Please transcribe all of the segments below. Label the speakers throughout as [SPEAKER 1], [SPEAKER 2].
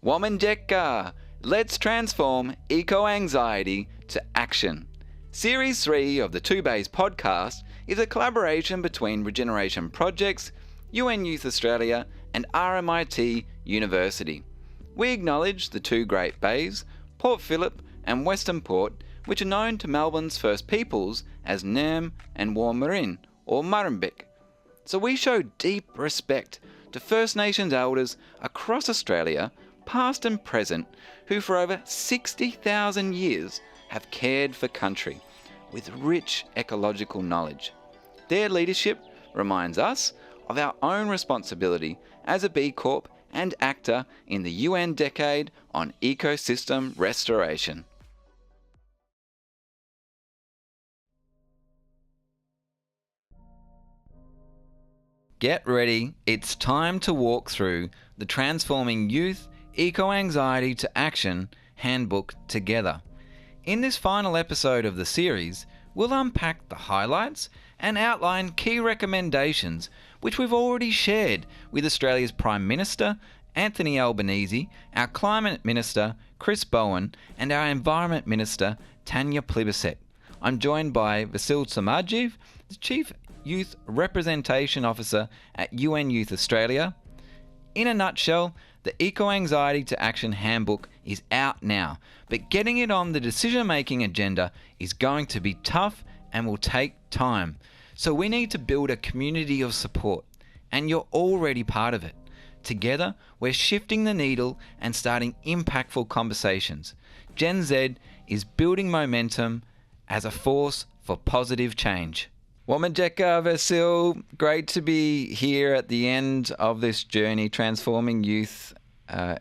[SPEAKER 1] Womanjeka, let's transform eco-anxiety to action. Series 3 of the 2Bays podcast is a collaboration between Regeneration Projects, UN Youth Australia and RMIT University. We acknowledge the two Great Bays, Port Phillip and Western Port, which are known to Melbourne's First Peoples as Nerm and Warmarin or Murrumbik. So we show deep respect to First Nations elders across Australia, past and present, who for over 60,000 years have cared for country with rich ecological knowledge. Their leadership reminds us of our own responsibility as a B Corp and actor in the UN Decade on Ecosystem Restoration. Get ready, it's time to walk through the Transforming Youth Eco-Anxiety to Action Handbook together. In this final episode of the series, we'll unpack the highlights and outline key recommendations which we've already shared with Australia's Prime Minister Anthony Albanese, our Climate Minister Chris Bowen and our Environment Minister Tanya Plibersek. I'm joined by Vasil Samarjiev, the Chief Youth Representation Officer at UN Youth Australia. In a nutshell, the Eco-Anxiety to Action Handbook is out now, but getting it on the decision-making agenda is going to be tough and will take time. So we need to build a community of support, and you're already part of it. Together, we're shifting the needle and starting impactful conversations. Gen Z is building momentum as a force for positive change. Womanjeka, Vasil, great to be here at the end of this journey, transforming youth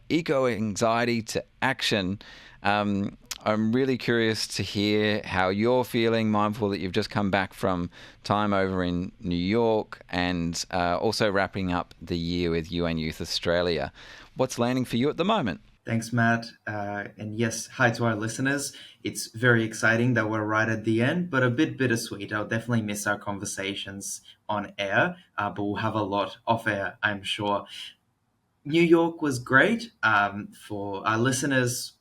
[SPEAKER 1] eco-anxiety to action. I'm really curious to hear how you're feeling, mindful that you've just come back from time over in New York and also wrapping up the year with UN Youth Australia. What's landing for you at the moment?
[SPEAKER 2] Thanks, Matt. And yes, hi to our listeners. It's very exciting that we're right at the end, but a bit bittersweet. I'll definitely miss our conversations on air, but we'll have a lot off air, I'm sure. New York was great. For our listeners,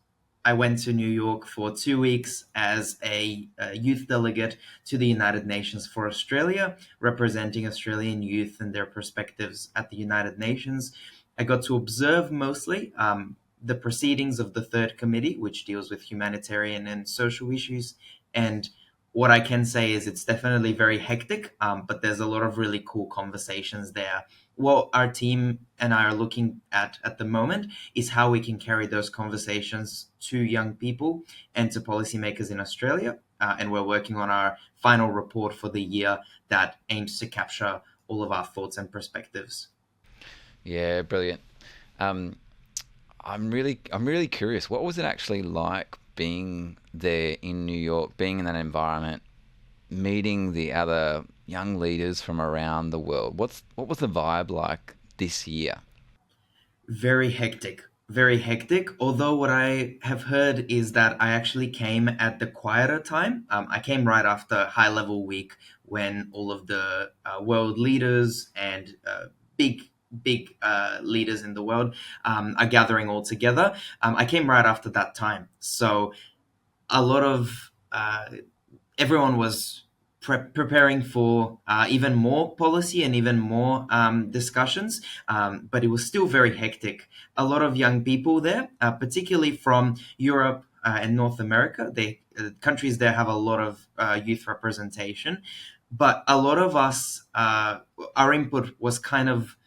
[SPEAKER 2] I went to New York for 2 weeks as a youth delegate to the United Nations for Australia, representing Australian youth and their perspectives at the United Nations. I got to observe mostly the proceedings of the Third Committee, which deals with humanitarian and social issues. And what I can say is it's definitely very hectic, but there's a lot of really cool conversations there. What our team and I are looking at the moment is how we can carry those conversations to young people and to policymakers in Australia. And we're working on our final report for the year that aims to capture all of our thoughts and perspectives.
[SPEAKER 1] Yeah, brilliant. I'm really curious. What was it actually like being there in New York, being in that environment, meeting the other young leaders from around the world? What was the vibe like this year?
[SPEAKER 2] Very hectic. Very hectic. Although what I have heard is that I actually came at the quieter time. I came right after High Level Week when all of the world leaders and big leaders in the world are gathering all together. I came right after that time. So a lot of everyone was preparing for even more policy and even more discussions, but it was still very hectic. A lot of young people there, particularly from Europe and North America. Countries there have a lot of youth representation, but a lot of us, our input was kind of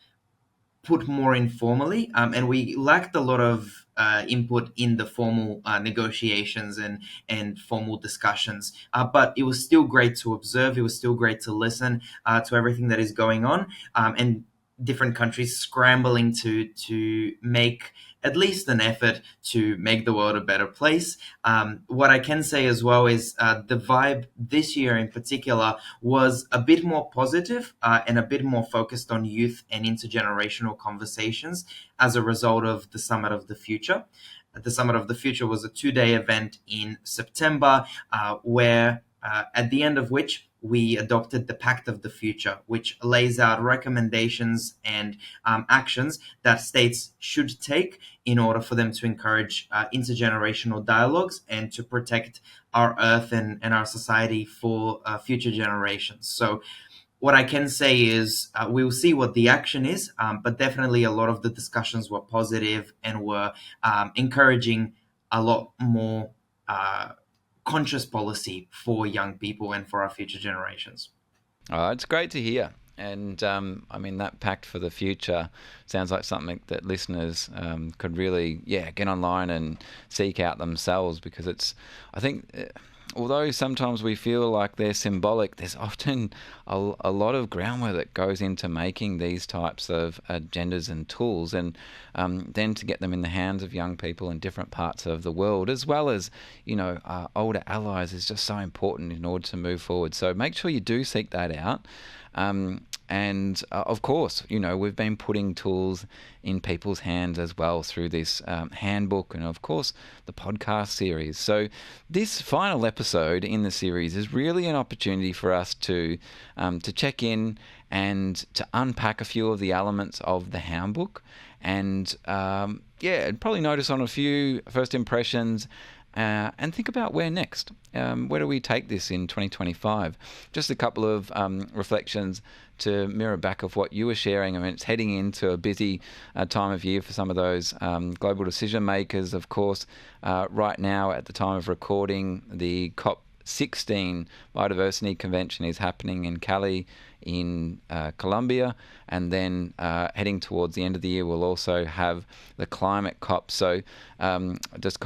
[SPEAKER 2] put more informally, and we lacked a lot of input in the formal negotiations and formal discussions. But it was still great to observe. It was still great to listen to everything that is going on, and different countries scrambling to make at least an effort to make the world a better place. What I can say as well is the vibe this year in particular was a bit more positive and a bit more focused on youth and intergenerational conversations as a result of the Summit of the Future. The Summit of the Future was a 2-day event in September where at the end of which we adopted the Pact of the Future, which lays out recommendations and actions that states should take in order for them to encourage intergenerational dialogues and to protect our earth and our society for future generations. So what I can say is we'll see what the action is, but definitely a lot of the discussions were positive and were encouraging a lot more conscious policy for young people and for our future generations.
[SPEAKER 1] Oh, it's great to hear. And I mean, that pact for the future sounds like something that listeners could really, get online and seek out themselves, because I think, although sometimes we feel like they're symbolic, there's often a lot of groundwork that goes into making these types of agendas and tools, and then to get them in the hands of young people in different parts of the world, as well as, older allies, is just so important in order to move forward. So make sure you do seek that out. And of course, we've been putting tools in people's hands as well through this handbook and, of course, the podcast series. So this final episode in the series is really an opportunity for us to check in and to unpack a few of the elements of the handbook, and probably notice on a few first impressions. And think about where next. Where do we take this in 2025? Just a couple of reflections to mirror back of what you were sharing. I mean, it's heading into a busy time of year for some of those global decision makers. Of course, right now at the time of recording, the COP16 Biodiversity Convention is happening in Cali in Colombia, and then heading towards the end of the year we'll also have the Climate COP. So just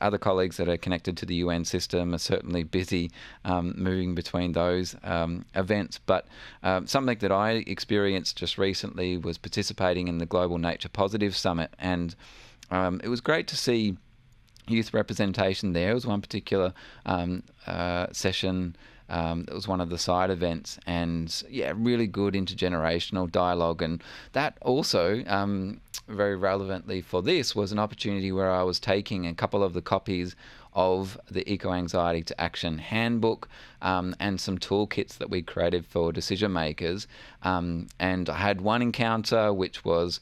[SPEAKER 1] other colleagues that are connected to the UN system are certainly busy moving between those events. But something that I experienced just recently was participating in the Global Nature Positive Summit, and it was great to see youth representation there. It was one particular session. It was one of the side events, and really good intergenerational dialogue. And that also, very relevantly for this, was an opportunity where I was taking a couple of the copies of the Eco-Anxiety to Action Handbook and some toolkits that we created for decision makers. And I had one encounter which was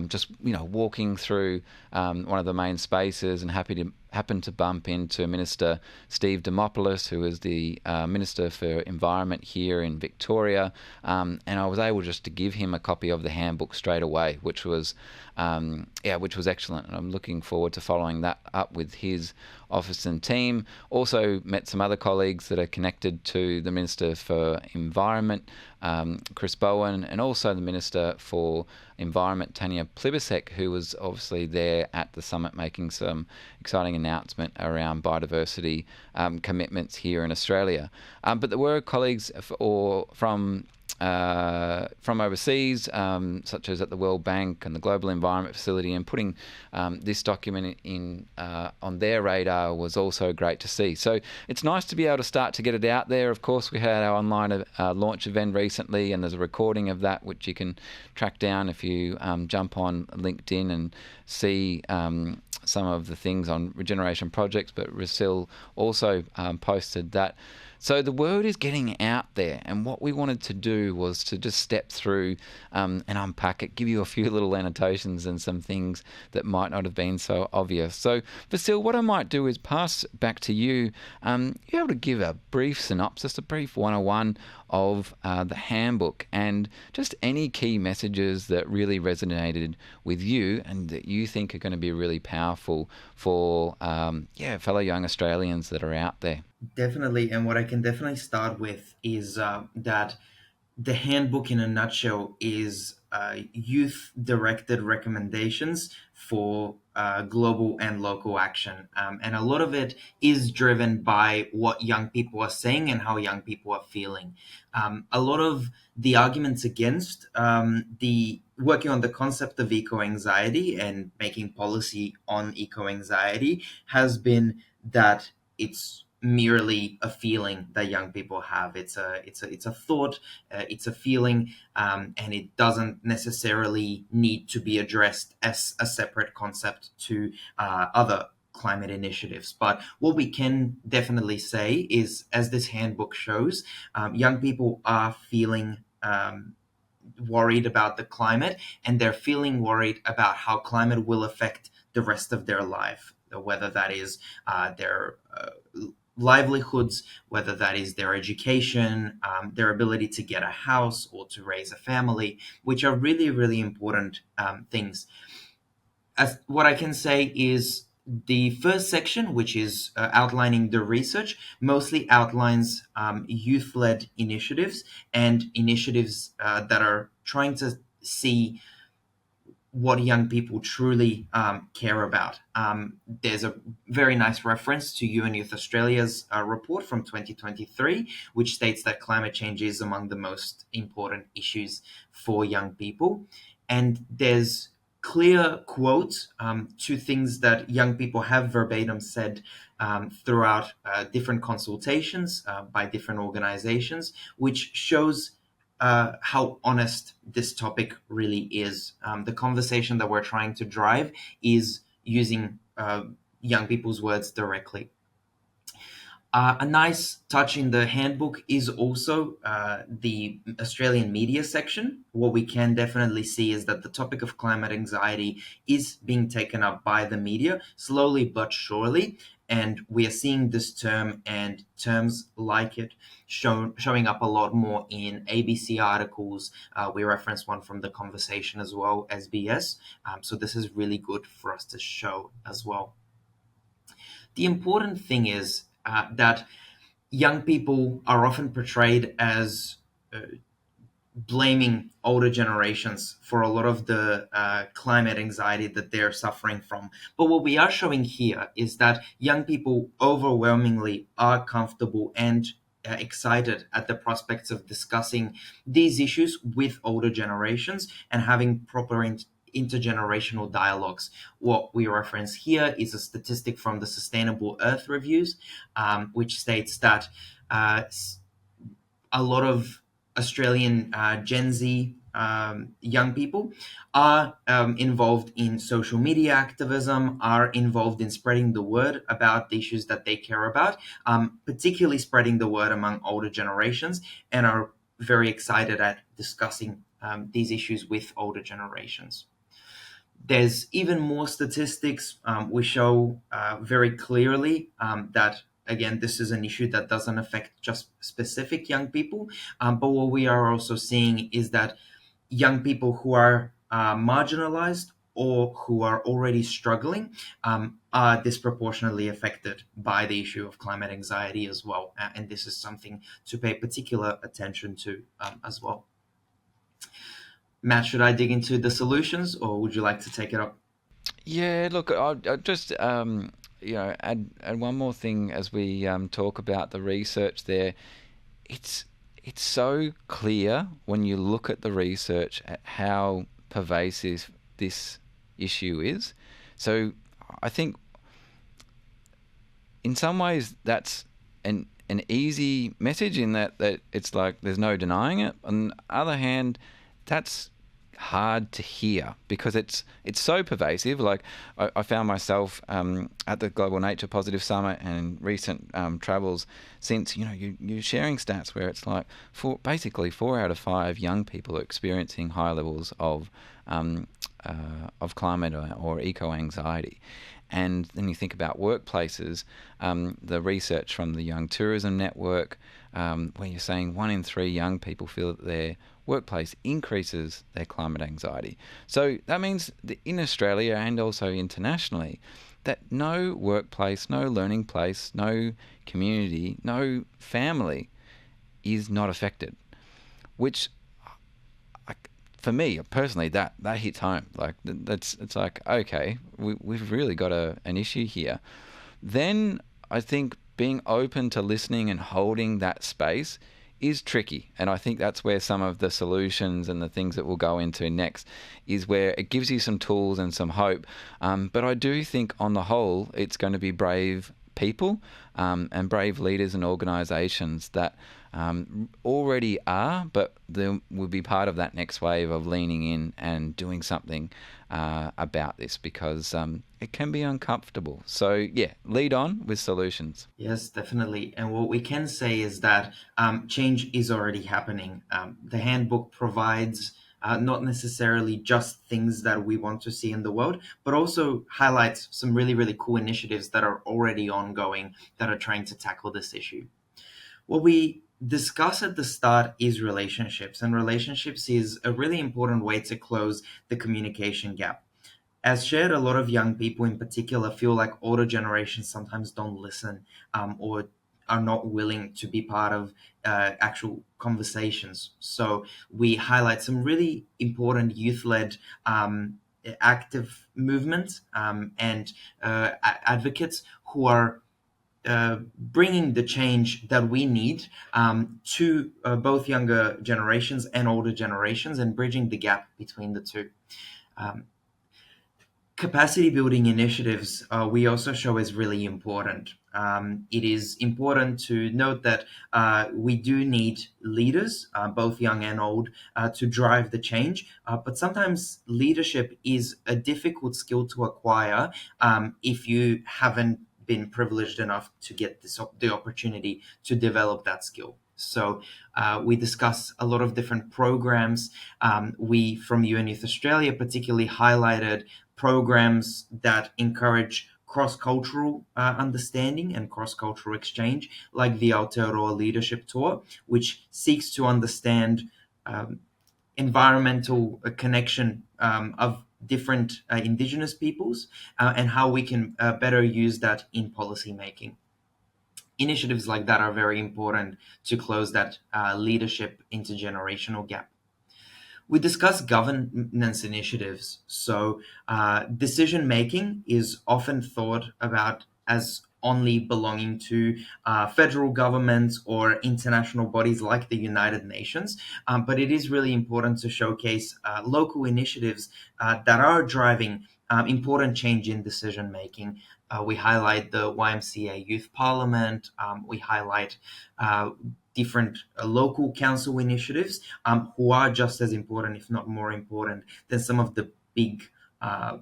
[SPEAKER 1] just walking through one of the main spaces, and happened to bump into Minister Steve Dimopoulos, who is the Minister for Environment here in Victoria, and I was able just to give him a copy of the handbook straight away, which was excellent. And I'm looking forward to following that up with his office and team. Also met some other colleagues that are connected to the Minister for Environment, Chris Bowen, and also the Minister for Environment, Tanya Plibersek, who was obviously there at the summit making some exciting announcement around biodiversity commitments here in Australia. But there were colleagues from overseas, such as at the World Bank and the Global Environment Facility, and putting this document in on their radar was also great to see. So it's nice to be able to start to get it out there. Of course, we had our online launch event recently, and there's a recording of that which you can track down if you jump on LinkedIn and see some of the things on regeneration projects. But Vasil also posted that. So the word is getting out there, and what we wanted to do was to just step through and unpack it, give you a few little annotations and some things that might not have been so obvious. So Vasil, what I might do is pass back to you. You're able to give a brief synopsis, a brief 101 of the handbook, and just any key messages that really resonated with you and that you think are going to be really powerful for fellow young Australians that are out there.
[SPEAKER 2] Definitely. And what I can definitely start with is that the handbook, in a nutshell, is youth directed recommendations for global and local action. And a lot of it is driven by what young people are saying and how young people are feeling. A lot of the arguments against the working on the concept of eco anxiety and making policy on eco anxiety has been that it's merely a feeling that young people have. It's a thought, it's a feeling, and it doesn't necessarily need to be addressed as a separate concept to other climate initiatives. But what we can definitely say is, as this handbook shows, young people are feeling worried about the climate, and they're feeling worried about how climate will affect the rest of their life, whether that is their livelihoods, whether that is their education, their ability to get a house or to raise a family, which are really, really important things. As what I can say is the first section, which is outlining the research, mostly outlines youth-led initiatives and initiatives that are trying to see what young people truly care about. There's a very nice reference to UN Youth Australia's report from 2023, which states that climate change is among the most important issues for young people. And there's clear quotes to things that young people have verbatim said throughout different consultations by different organizations, which shows how honest this topic really is. The conversation that we're trying to drive is using young people's words directly. A nice touch in the handbook is also the Australian media section. What we can definitely see is that the topic of climate anxiety is being taken up by the media slowly but surely. And we are seeing this term and terms like it showing up a lot more in ABC articles. We reference one from The Conversation as well, SBS. So this is really good for us to show as well. The important thing is that young people are often portrayed as blaming older generations for a lot of the climate anxiety that they're suffering from. But what we are showing here is that young people overwhelmingly are comfortable and excited at the prospects of discussing these issues with older generations and having proper intergenerational dialogues. What we reference here is a statistic from the Sustainable Earth Reviews, which states that a lot of Australian Gen Z young people are involved in social media activism, are involved in spreading the word about the issues that they care about, particularly spreading the word among older generations, and are very excited at discussing these issues with older generations. There's even more statistics. We show very clearly that, again, this is an issue that doesn't affect just specific young people. But what we are also seeing is that young people who are marginalized or who are already struggling are disproportionately affected by the issue of climate anxiety as well. And this is something to pay particular attention to as well. Matt, should I dig into the solutions, or would you like to take it up?
[SPEAKER 1] Yeah, look, I'll just add one more thing as we talk about the research there. It's so clear when you look at the research at how pervasive this issue is. So I think in some ways that's an easy message in that it's like there's no denying it. On the other hand, that's hard to hear because it's so pervasive. Like I found myself at the Global Nature Positive Summit and recent travels since, you're sharing stats where it's like basically 4 out of 5 young people are experiencing high levels of climate or eco-anxiety. And then you think about workplaces, the research from the Young Tourism Network, where you're saying 1 in 3 young people feel that their workplace increases their climate anxiety. So that means that in Australia and also internationally, that no workplace, no learning place, no community, no family is not affected, which for me personally, that hits home. Like it's like, okay, we've really got an issue here. Then I think being open to listening and holding that space is tricky, and I think that's where some of the solutions and the things that we'll go into next is where it gives you some tools and some hope. But I do think on the whole, it's going to be brave people and brave leaders and organisations that already are, but they will be part of that next wave of leaning in and doing something about this, because it can be uncomfortable. So yeah, lead on with solutions.
[SPEAKER 2] Yes, definitely. And what we can say is that change is already happening. The handbook provides not necessarily just things that we want to see in the world, but also highlights some really, really cool initiatives that are already ongoing that are trying to tackle this issue. What we discuss at the start is relationships, and relationships is a really important way to close the communication gap. As shared, a lot of young people in particular feel like older generations sometimes don't listen, or are not willing to be part of actual conversations. So we highlight some really important youth-led active movements and advocates who are bringing the change that we need to both younger generations and older generations, and bridging the gap between the two. Um, Capacity building initiatives, we also show is really important. It is important to note that we do need leaders, both young and old, to drive the change. But sometimes leadership is a difficult skill to acquire if you haven't been privileged enough to get the opportunity to develop that skill. So we discuss a lot of different programs. We, from UN Youth Australia, particularly highlighted programs that encourage cross-cultural understanding and cross-cultural exchange, like the Aotearoa Leadership Tour, which seeks to understand environmental connection of different Indigenous peoples and how we can better use that in policy making. Initiatives like that are very important to close that leadership intergenerational gap. We discuss governance initiatives. So decision making is often thought about as only belonging to federal governments or international bodies like the United Nations. But it is really important to showcase local initiatives that are driving important change in decision making. We highlight the YMCA Youth Parliament. We highlight different local council initiatives who are just as important, if not more important, than some of the big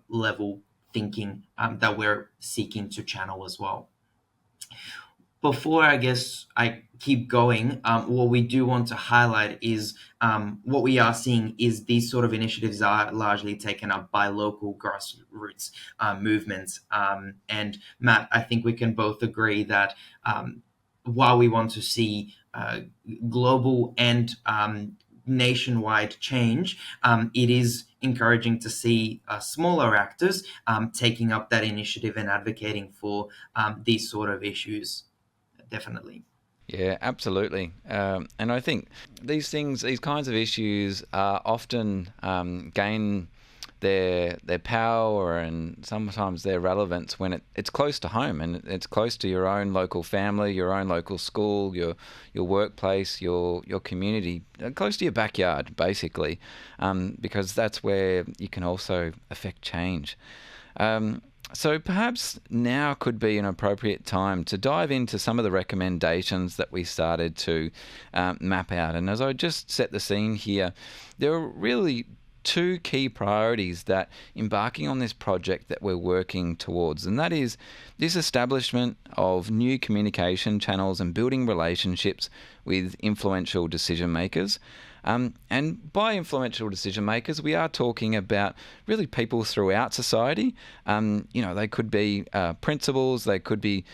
[SPEAKER 2] level thinking that we're seeking to channel as well. Before I keep going, what we do want to highlight is what we are seeing is these sort of initiatives are largely taken up by local grassroots movements. And Matt, I think we can both agree that while we want to see global and nationwide change, it is encouraging to see smaller actors taking up that initiative and advocating for these sort of issues. Definitely.
[SPEAKER 1] Yeah, absolutely. And I think these kinds of issues often gain their power and sometimes their relevance when it's close to home and it's close to your own local family, your own local school, your workplace, your community, close to your backyard, basically, because that's where you can also affect change. So perhaps now could be an appropriate time to dive into some of the recommendations that we started to map out. And as I just set the scene here, there are really two key priorities that embarking on this project that we're working towards, and that is this establishment of new communication channels and building relationships with influential decision makers. And by influential decision makers, we are talking about really people throughout society. They could be principals, they could be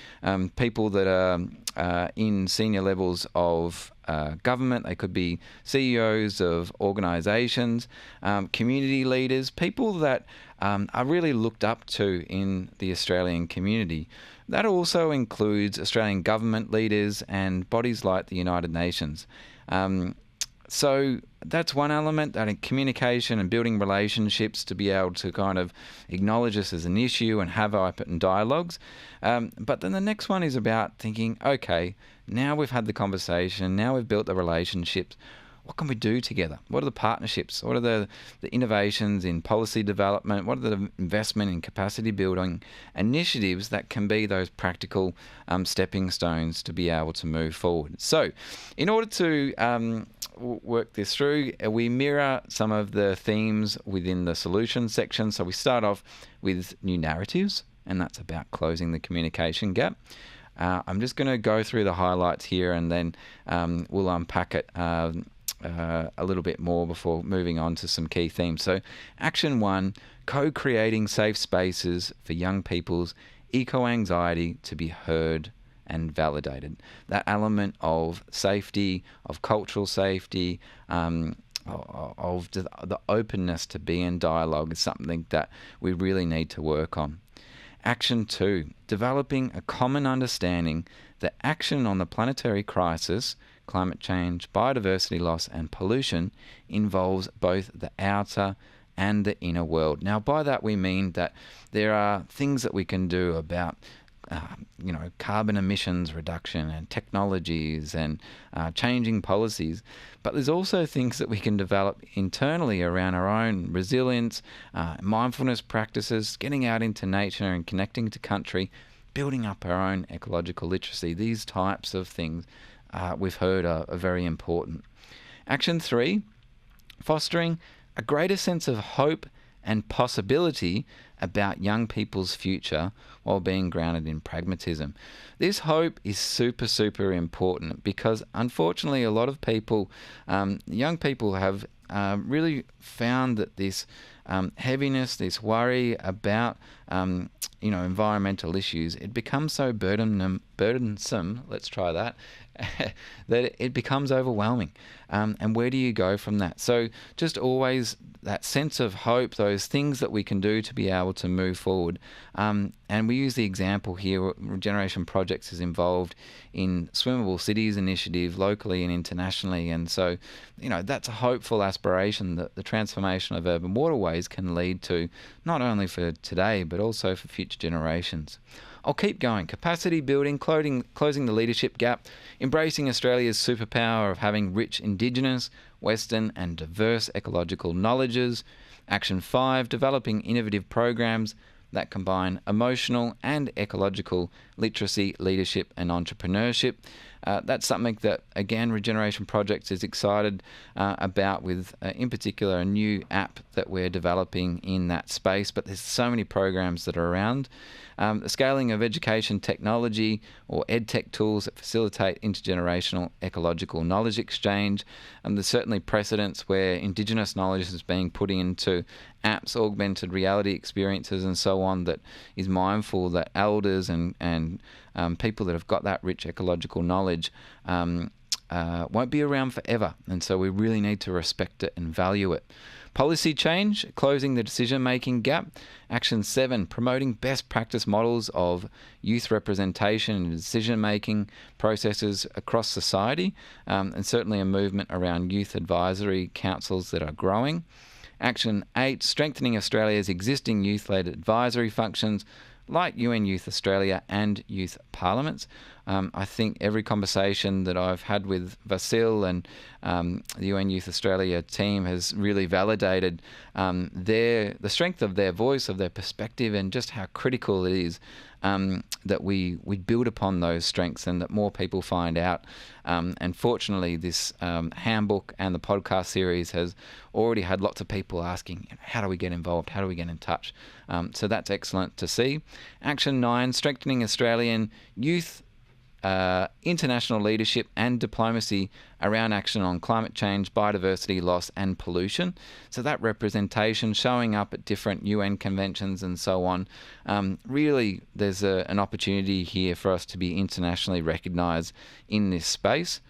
[SPEAKER 1] people that are in senior levels of government, they could be CEOs of organisations, community leaders, people that are really looked up to in the Australian community. That also includes Australian government leaders and bodies like the United Nations. So that's one element, that in communication and building relationships to be able to kind of acknowledge this as an issue and have open dialogues. But then the next one is about thinking, okay, now we've had the conversation, now we've built the relationships, what can we do together? What are the partnerships? What are the innovations in policy development? What are the investment in capacity building initiatives that can be those practical stepping stones to be able to move forward? So in order to work this through, we mirror some of the themes within the solutions section. So we start off with new narratives, and that's about closing the communication gap. I'm just going to go through the highlights here, and then we'll unpack it a little bit more before moving on to some key themes. So action 1, co-creating safe spaces for young people's eco-anxiety to be heard and validated. That element of safety, of cultural safety, of the openness to be in dialogue is something that we really need to work on. Action 2, developing a common understanding that action on the planetary crisis, climate change, biodiversity loss and pollution involves both the outer and the inner world. Now, by that we mean that there are things that we can do about carbon emissions reduction and technologies and changing policies. But there's also things that we can develop internally around our own resilience, mindfulness practices, getting out into nature and connecting to country, building up our own ecological literacy. These types of things we've heard are very important. Action 3, fostering a greater sense of hope and possibility about young people's future while being grounded in pragmatism. This hope is super, super important because unfortunately a lot of people, young people have really found that this heaviness, this worry about environmental issues, it becomes so burdensome, let's try that, that it becomes overwhelming. And where do you go from that? So just always that sense of hope, those things that we can do to be able to move forward. And we use the example here, Regeneration Projects is involved in Swimmable Cities initiative locally and internationally. And so, that's a hopeful aspiration that the transformation of urban waterways can lead to, not only for today, but also for future generations. I'll keep going. Capacity building, closing the leadership gap, embracing Australia's superpower of having rich Indigenous, Western and diverse ecological knowledges. Action 5, developing innovative programs that combine emotional and ecological literacy, leadership and entrepreneurship. That's something that, again, Regeneration Projects is excited about with, in particular, a new app that we're developing in that space. But there's so many programs that are around. The scaling of education technology or EdTech tools that facilitate intergenerational ecological knowledge exchange. And there's certainly precedents where Indigenous knowledge is being put into apps, augmented reality experiences and so on, that is mindful that elders and people that have got that rich ecological knowledge won't be around forever. And so we really need to respect it and value it. Policy change, closing the decision-making gap. Action 7, promoting best practice models of youth representation and decision-making processes across society, and certainly a movement around youth advisory councils that are growing. Action 8, strengthening Australia's existing youth-led advisory functions like UN Youth Australia and youth parliaments. I think every conversation that I've had with Vasil and the UN Youth Australia team has really validated the strength of their voice, of their perspective, and just how critical it is that we build upon those strengths and that more people find out. And fortunately, this handbook and the podcast series has already had lots of people asking, how do we get involved? How do we get in touch? So that's excellent to see. Action 9, strengthening Australian youth international leadership and diplomacy around action on climate change, biodiversity loss and pollution. So that representation, showing up at different UN conventions and so on, really there's an opportunity here for us to be internationally recognised in this space.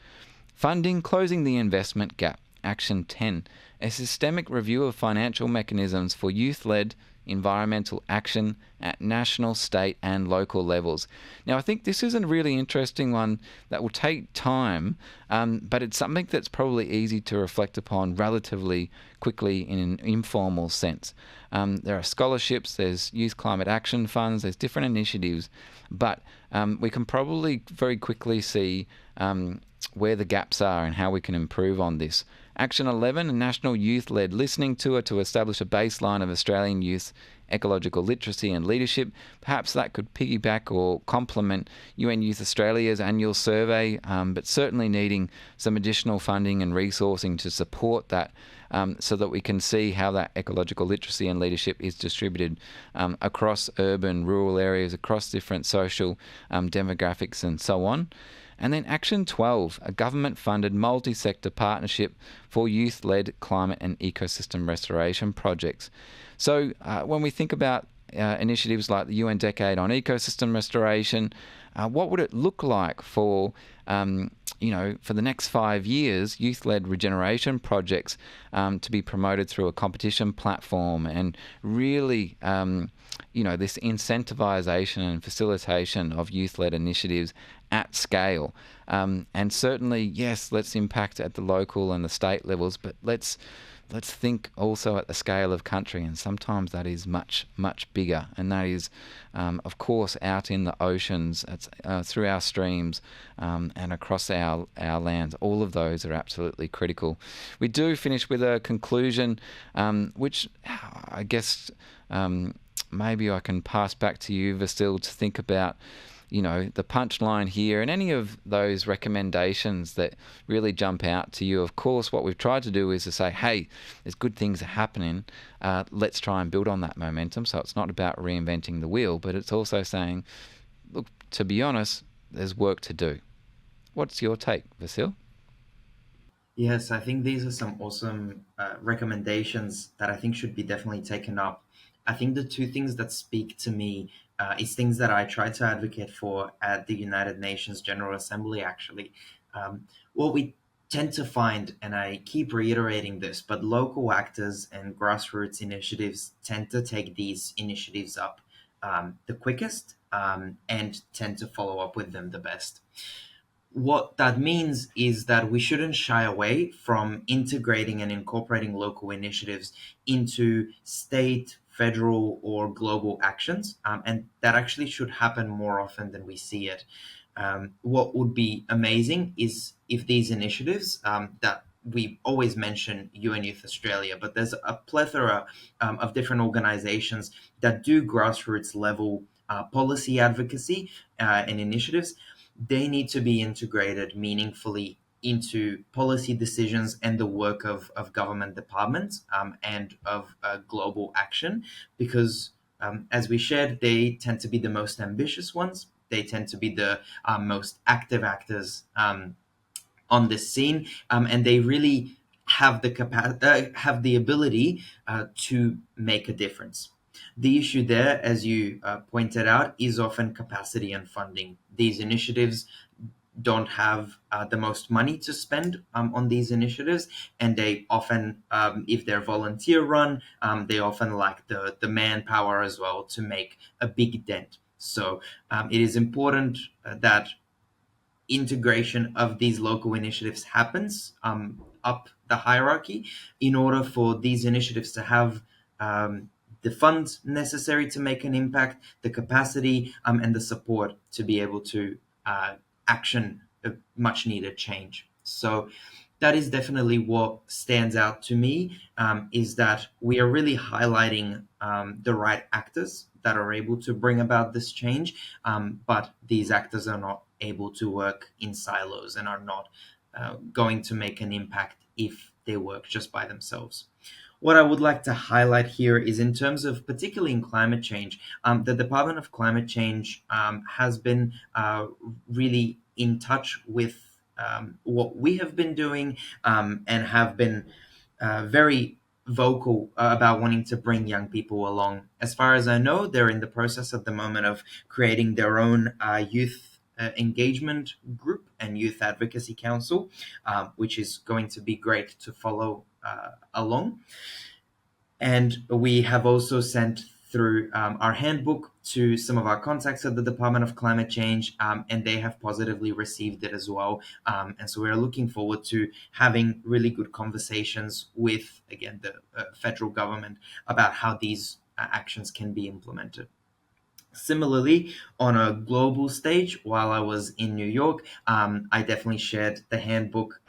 [SPEAKER 1] Funding, closing the investment gap. Action 10, a systemic review of financial mechanisms for youth-led environmental action at national, state and local levels. Now, I think this is a really interesting one that will take time, but it's something that's probably easy to reflect upon relatively quickly in an informal sense. There are scholarships, there's youth climate action funds, there's different initiatives, but we can probably very quickly see where the gaps are and how we can improve on this. Action 11, a national youth-led listening tour to establish a baseline of Australian youth ecological literacy and leadership. Perhaps that could piggyback or complement UN Youth Australia's annual survey, but certainly needing some additional funding and resourcing to support that, so that we can see how that ecological literacy and leadership is distributed across urban, rural areas, across different social demographics and so on. And then Action 12, a government-funded multi-sector partnership for youth-led climate and ecosystem restoration projects. So when we think about initiatives like the UN Decade on Ecosystem Restoration, what would it look like for, for the next 5 years, youth-led regeneration projects to be promoted through a competition platform and really, this incentivisation and facilitation of youth-led initiatives at scale. And certainly, yes, let's impact at the local and the state levels, but let's think also at the scale of country, and sometimes that is much, much bigger, and that is, of course, out in the oceans, through our streams, and across our lands. All of those are absolutely critical. We do finish with a conclusion, which I guess maybe I can pass back to you, Vasil, to think about the punchline here and any of those recommendations that really jump out to you. Of course, what we've tried to do is to say, hey, there's good things happening. Let's try and build on that momentum. So it's not about reinventing the wheel, but it's also saying, look, to be honest, there's work to do. What's your take, Vasil?
[SPEAKER 2] Yes, I think these are some awesome recommendations that I think should be definitely taken up. I think the two things that speak to me is things that I try to advocate for at the United Nations General Assembly, actually. What we tend to find, and I keep reiterating this, but local actors and grassroots initiatives tend to take these initiatives up the quickest, and tend to follow up with them the best. What that means is that we shouldn't shy away from integrating and incorporating local initiatives into state, federal, or global actions. And that actually should happen more often than we see it. What would be amazing is if these initiatives that we always mention UN Youth Australia, but there's a plethora of different organizations that do grassroots level policy advocacy and initiatives. They need to be integrated meaningfully into policy decisions and the work of government departments, and of global action, because as we shared, they tend to be the most ambitious ones. They tend to be the most active actors on this scene, and they really have the ability to make a difference. The issue there, as you pointed out, is often capacity and funding. These initiatives don't have the most money to spend on these initiatives, and they often, if they're volunteer run, they often lack the manpower as well to make a big dent. So it is important that integration of these local initiatives happens up the hierarchy in order for these initiatives to have the funds necessary to make an impact, the capacity, and the support to be able to action a much needed change. So that is definitely what stands out to me, is that we are really highlighting the right actors that are able to bring about this change, but these actors are not able to work in silos and are not going to make an impact if they work just by themselves. What I would like to highlight here is in terms of, particularly in climate change, the Department of Climate Change has been really in touch with what we have been doing, and have been very vocal about wanting to bring young people along. As far as I know, they're in the process at the moment of creating their own youth engagement group and youth advocacy council, which is going to be great to follow along. And we have also sent through our handbook to some of our contacts at the Department of Climate Change, and they have positively received it as well. And so we're looking forward to having really good conversations with, again, the federal government about how these actions can be implemented. Similarly, on a global stage, while I was in New York, I definitely shared the handbook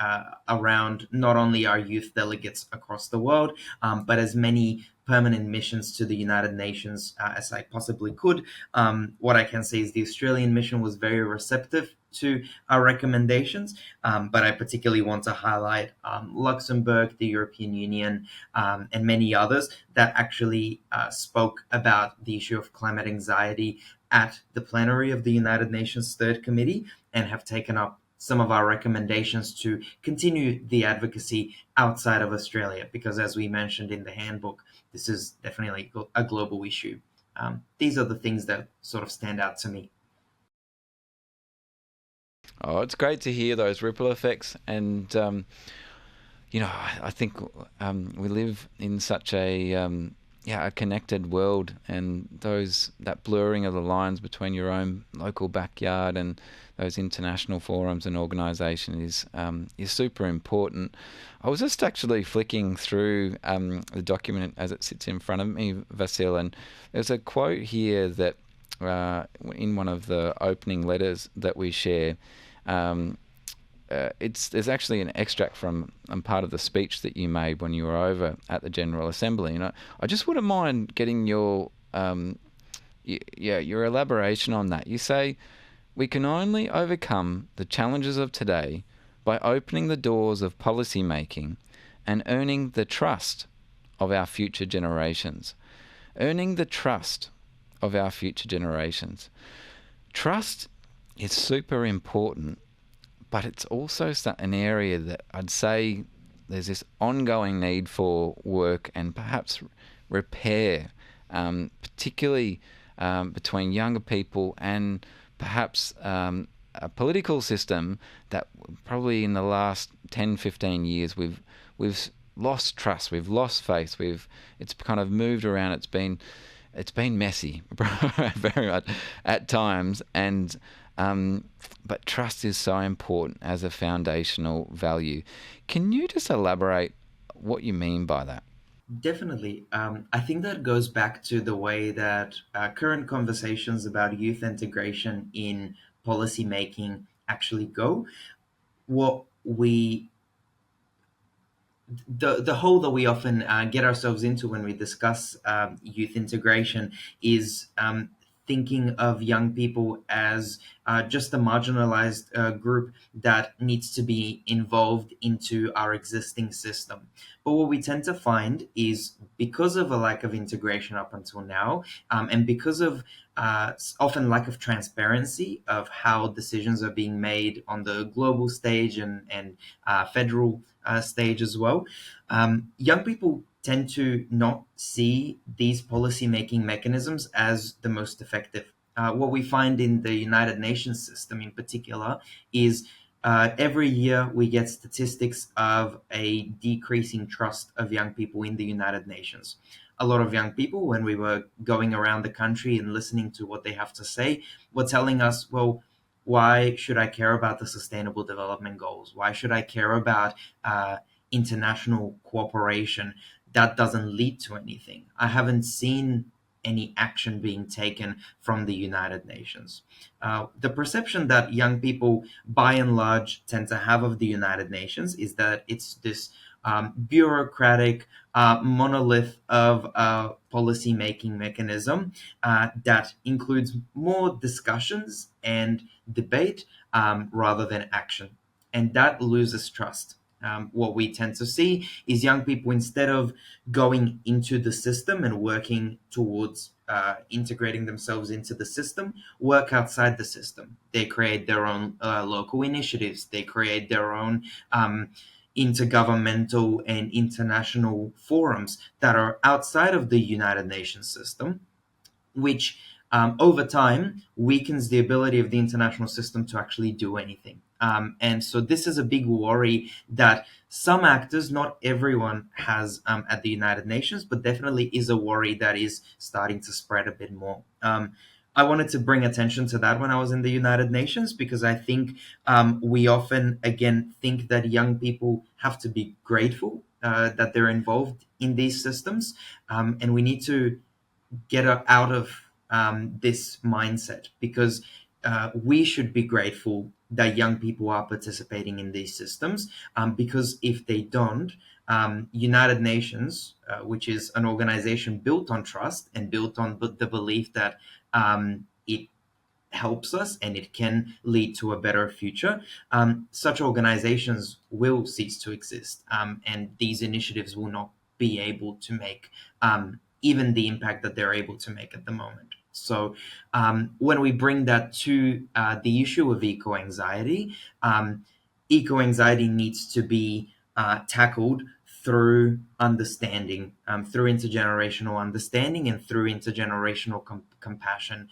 [SPEAKER 2] around not only our youth delegates across the world, but as many permanent missions to the United Nations as I possibly could. What I can say is the Australian mission was very receptive to our recommendations, but I particularly want to highlight Luxembourg, the European Union, and many others that actually spoke about the issue of climate anxiety at the plenary of the United Nations Third Committee and have taken up some of our recommendations to continue the advocacy outside of Australia, because as we mentioned in the handbook, this is definitely a global issue. These are the things that sort of stand out to me.
[SPEAKER 1] Oh, it's great to hear those ripple effects, and I think we live in such a connected world, and that blurring of the lines between your own local backyard and those international forums and organisations is super important. I was just actually flicking through the document as it sits in front of me, Vasil, and there's a quote here that in one of the opening letters that we share. There's actually an extract from part of the speech that you made when you were over at the General Assembly, and I just wouldn't mind getting your your elaboration on that. You say, "We can only overcome the challenges of today by opening the doors of policy making and earning the trust of our future generations." Earning the trust of our future generations. Trust is super important, but it's also an area that I'd say there's this ongoing need for work and perhaps repair, particularly between younger people and perhaps a political system that probably in the last 10, 15 years we've lost trust, we've lost faith, it's kind of moved around, it's been messy very much at times, and but trust is so important as a foundational value. Can you just elaborate what you mean by that?
[SPEAKER 2] Definitely. I think that goes back to the way that current conversations about youth integration in policy making actually go. What we the hole that we often get ourselves into when we discuss youth integration is thinking of young people as just a marginalized group that needs to be involved into our existing system. But what we tend to find is, because of a lack of integration up until now, and because of often lack of transparency of how decisions are being made on the global stage and federal stage as well, young people tend to not see these policy making mechanisms as the most effective. What we find in the United Nations system in particular is every year we get statistics of a decreasing trust of young people in the United Nations. A lot of young people, when we were going around the country and listening to what they have to say, were telling us, well, why should I care about the Sustainable Development Goals? Why should I care about international cooperation that doesn't lead to anything? I haven't seen any action being taken from the United Nations. The perception that young people, by and large, tend to have of the United Nations is that it's this bureaucratic monolith of a policy making mechanism that includes more discussions and debate rather than action. And that loses trust. What we tend to see is young people, instead of going into the system and working towards integrating themselves into the system, work outside the system. They create their own local initiatives. They create their own intergovernmental and international forums that are outside of the United Nations system, which over time weakens the ability of the international system to actually do anything. And so this is a big worry that some actors, not everyone, has at the United Nations, but definitely is a worry that is starting to spread a bit more. I wanted to bring attention to that when I was in the United Nations, because I think we often, again, think that young people have to be grateful that they're involved in these systems. And we need to get out of this mindset, because we should be grateful that young people are participating in these systems, because if they don't, United Nations, which is an organization built on trust and built on the belief that it helps us and it can lead to a better future, such organizations will cease to exist, and these initiatives will not be able to make even the impact that they're able to make at the moment. So when we bring that to the issue of eco anxiety needs to be tackled through understanding, through intergenerational understanding and through intergenerational compassion.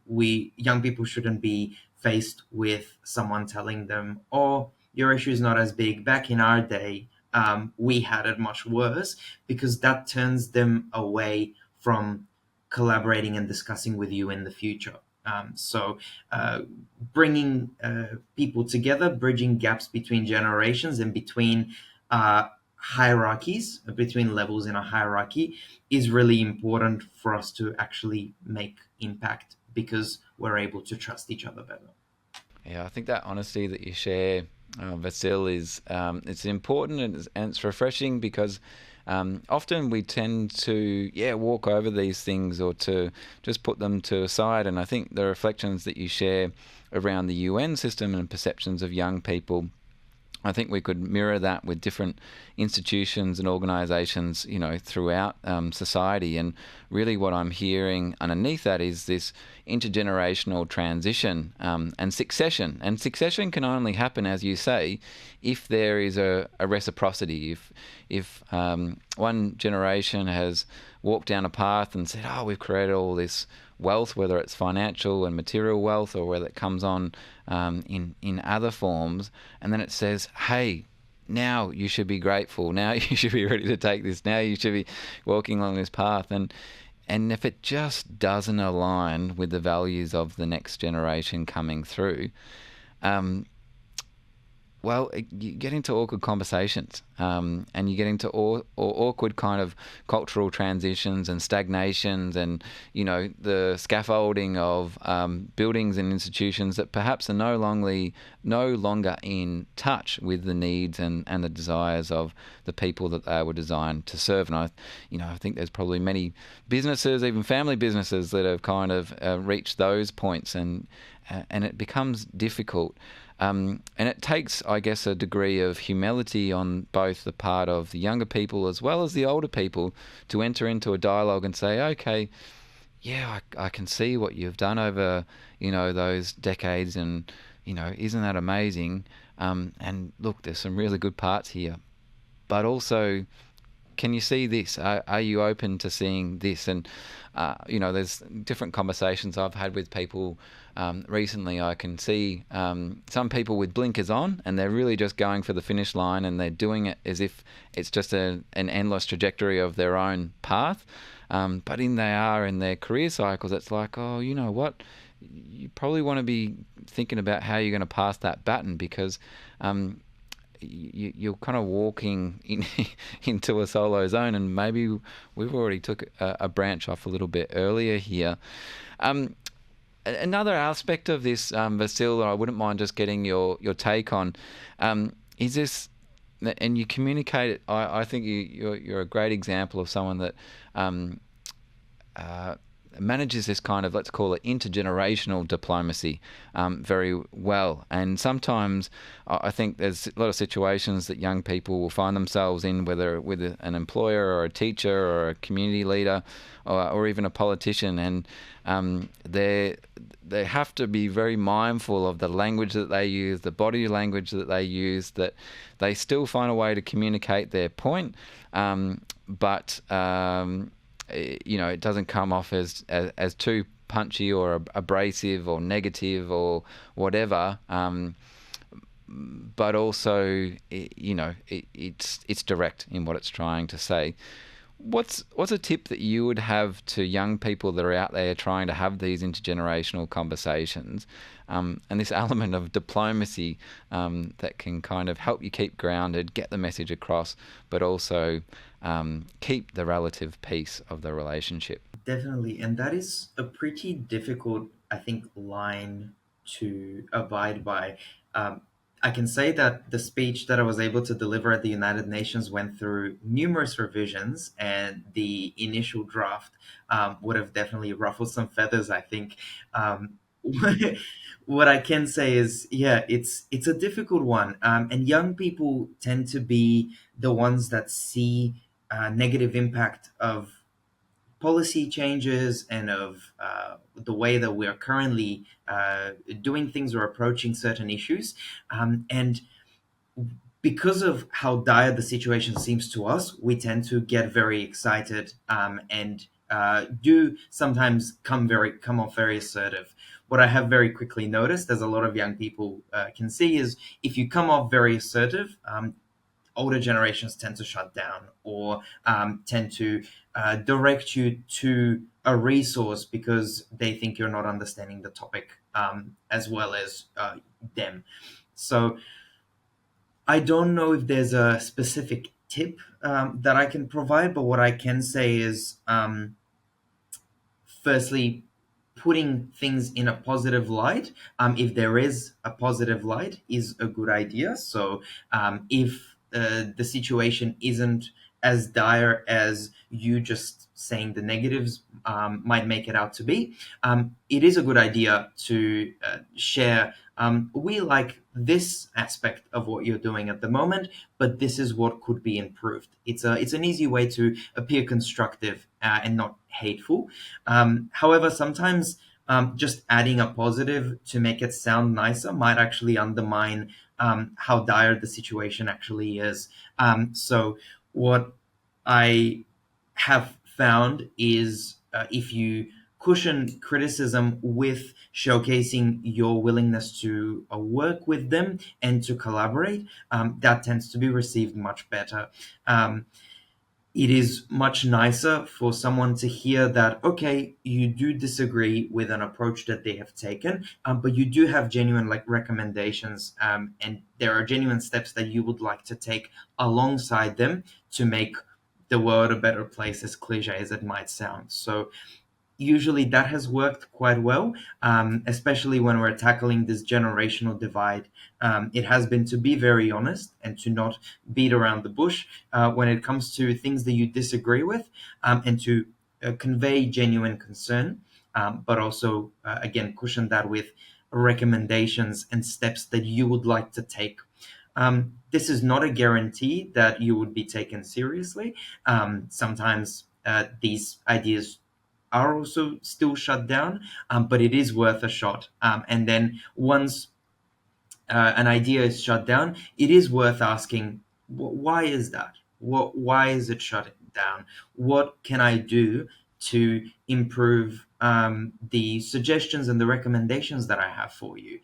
[SPEAKER 2] We young people shouldn't be faced with someone telling them, "Oh, your issue is not as big. Back in our day, we had it much worse," because that turns them away from collaborating and discussing with you in the future. So, bringing people together, bridging gaps between generations and between hierarchies, between levels in a hierarchy, is really important for us to actually make impact, because we're able to trust each other better.
[SPEAKER 1] Yeah, I think that honesty that you share, Vasil, is it's important and it's refreshing, because often we tend to walk over these things or to just put them to a side. And I think the reflections that you share around the UN system and perceptions of young people, I think we could mirror that with different institutions and organisations, throughout society. And really what I'm hearing underneath that is this intergenerational transition and succession. And succession can only happen, as you say, if there is a reciprocity. If one generation has walked down a path and said, "Oh, we've created all this wealth," whether it's financial and material wealth or whether it comes on in other forms, and then it says, "Hey, now you should be grateful. Now you should be ready to take this. Now you should be walking along this path." And if it just doesn't align with the values of the next generation coming through, you get into awkward conversations, and you get into awkward kind of cultural transitions and stagnations, and the scaffolding of buildings and institutions that perhaps are no longer in touch with the needs and the desires of the people that they were designed to serve. And I think there's probably many businesses, even family businesses, that have kind of reached those points, and it becomes difficult. And it takes, I guess, a degree of humility on both the part of the younger people as well as the older people to enter into a dialogue and say, "Okay, yeah, I can see what you've done over, those decades, and, isn't that amazing? And look, there's some really good parts here. But also, can you see this? Are you open to seeing this?" And, there's different conversations I've had with people recently. I can see some people with blinkers on, and they're really just going for the finish line, and they're doing it as if it's just an endless trajectory of their own path. But in their career cycles, it's like, oh, you know what? You probably want to be thinking about how you're going to pass that baton, because you're kind of walking into a solo zone, and maybe we've already took a branch off a little bit earlier here. Another aspect of this, Vasil, I wouldn't mind just getting your take on, is this, and you communicate it. I think you're a great example of someone that manages this kind of, let's call it, intergenerational diplomacy very well. And sometimes I think there's a lot of situations that young people will find themselves in, whether with an employer or a teacher or a community leader or even a politician, and they have to be very mindful of the language that they use, the body language that they use, that they still find a way to communicate their point, but it doesn't come off as too punchy or abrasive or negative or whatever. But also, it's direct in what it's trying to say. What's a tip that you would have to young people that are out there trying to have these intergenerational conversations, and this element of diplomacy that can kind of help you keep grounded, get the message across, but also keep the relative peace of the relationship?
[SPEAKER 2] Definitely. And that is a pretty difficult, I think, line to abide by. Um, I can say that the speech that I was able to deliver at the United Nations went through numerous revisions, and the initial draft would have definitely ruffled some feathers, I think. Um, what I can say is, yeah, it's a difficult one, and young people tend to be the ones that see negative impact of policy changes and of the way that we are currently doing things or approaching certain issues. And because of how dire the situation seems to us, we tend to get very excited and do sometimes come off very assertive. What I have very quickly noticed, as a lot of young people can see, is if you come off very assertive, older generations tend to shut down or tend to direct you to a resource because they think you're not understanding the topic as well as them. So I don't know if there's a specific tip that I can provide, but what I can say is firstly, putting things in a positive light, if there is a positive light, is a good idea. So if the situation isn't as dire as you just saying the negatives might make it out to be, it is a good idea to share. We like this aspect of what you're doing at the moment, but this is what could be improved. It's an easy way to appear constructive and not hateful. However, sometimes just adding a positive to make it sound nicer might actually undermine how dire the situation actually is. So, what I have found is if you cushion criticism with showcasing your willingness to work with them and to collaborate, that tends to be received much better. It is much nicer for someone to hear that, okay, you do disagree with an approach that they have taken, but you do have genuine like recommendations, and there are genuine steps that you would like to take alongside them to make the world a better place, as cliche as it might sound. So usually that has worked quite well, especially when we're tackling this generational divide. It has been to be very honest and to not beat around the bush when it comes to things that you disagree with, and to convey genuine concern, but also, again, cushion that with recommendations and steps that you would like to take. This is not a guarantee that you would be taken seriously. Sometimes these ideas are also still shut down, but it is worth a shot. And then once an idea is shut down, it is worth asking, why is that? Why is it shut down? What can I do to improve the suggestions and the recommendations that I have for you?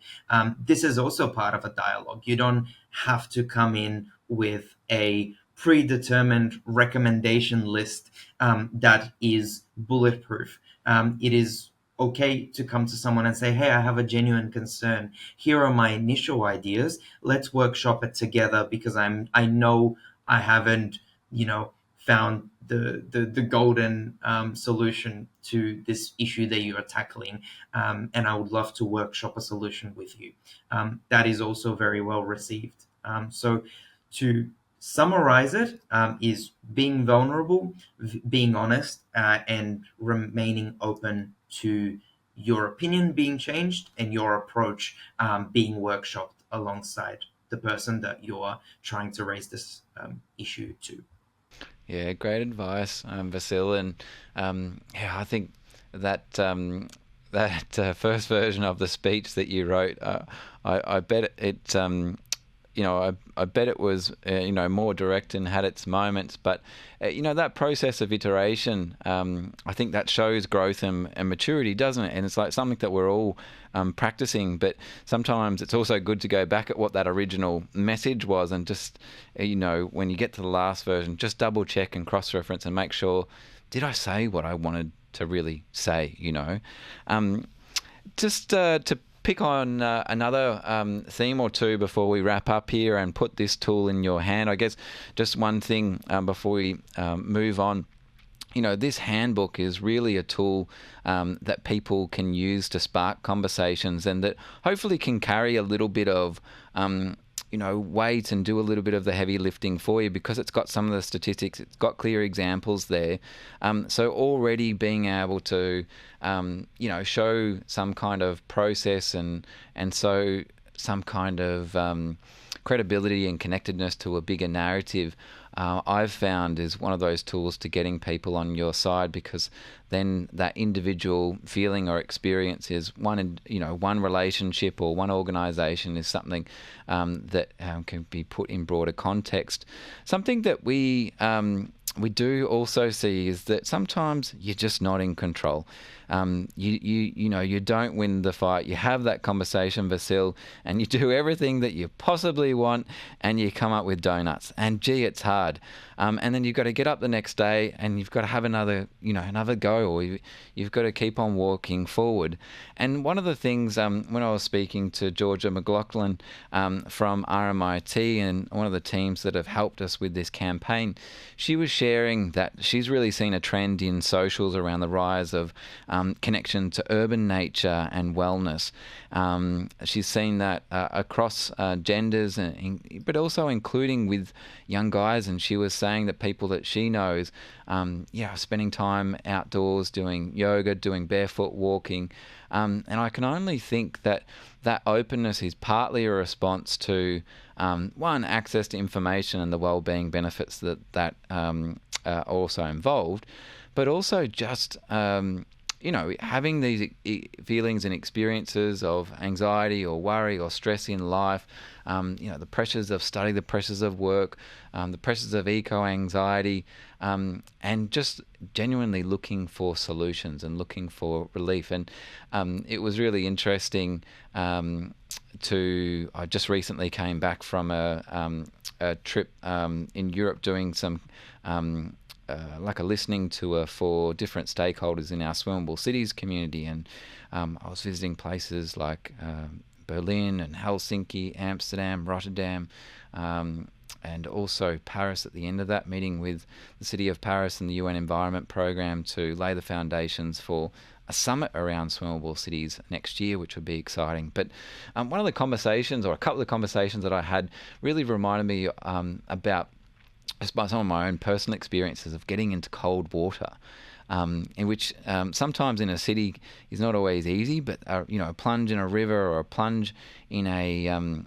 [SPEAKER 2] This is also part of a dialogue. You don't have to come in with a predetermined recommendation list that is bulletproof. It is okay to come to someone and say, hey, I have a genuine concern. Here are my initial ideas. Let's workshop it together because I know I haven't, found the golden solution to this issue that you are tackling. And I would love to workshop a solution with you. That is also very well received. So to summarize it, is being vulnerable, being honest, and remaining open to your opinion being changed and your approach being workshopped alongside the person that you're trying to raise this issue to.
[SPEAKER 1] Yeah, great advice, Vasil. And yeah, I think that that first version of the speech that you wrote, I bet it I bet it was more direct and had its moments, but that process of iteration, I think that shows growth and maturity, doesn't it? And it's like something that we're all practicing, but sometimes it's also good to go back at what that original message was and just when you get to the last version, just double check and cross-reference and make sure, did I say what I wanted to really say? Just to pick on another theme or two before we wrap up here and put this tool in your hand. I guess just one thing before we move on. this handbook is really a tool that people can use to spark conversations, and that hopefully can carry a little bit of weight and do a little bit of the heavy lifting for you, because it's got some of the statistics, it's got clear examples there. So already being able to, show some kind of process and so some kind of credibility and connectedness to a bigger narrative, I've found is one of those tools to getting people on your side, because then that individual feeling or experience is one relationship or one organisation is something that can be put in broader context. Something that we do also see is that sometimes you're just not in control. You don't win the fight. You have that conversation, Vasil, and you do everything that you possibly want, and you come up with donuts. And gee, it's hard. And then you've got to get up the next day, and you've got to have another go, or you've got to keep on walking forward. And one of the things when I was speaking to Georgia McLaughlin from RMIT, and one of the teams that have helped us with this campaign, she was sharing that she's really seen a trend in socials around the rise of connection to urban nature and wellness. She's seen that across genders, but also including with young guys. And she was saying that people that she knows, spending time outdoors, doing yoga, doing barefoot walking. And I can only think that openness is partly a response to, one, access to information and the well-being benefits that are also involved, but also just having these feelings and experiences of anxiety or worry or stress in life, the pressures of study, the pressures of work, the pressures of eco-anxiety, and just genuinely looking for solutions and looking for relief. And it was really interesting I just recently came back from a trip in Europe, doing some like a listening tour for different stakeholders in our swimmable cities community. And I was visiting places like Berlin and Helsinki, Amsterdam, Rotterdam, and also Paris at the end of that, meeting with the City of Paris and the UN Environment Programme to lay the foundations for a summit around swimmable cities next year, which would be exciting. But one of the conversations, or a couple of conversations that I had, really reminded me about some of my own personal experiences of getting into cold water, in which sometimes in a city is not always easy, but a plunge in a river or a plunge in a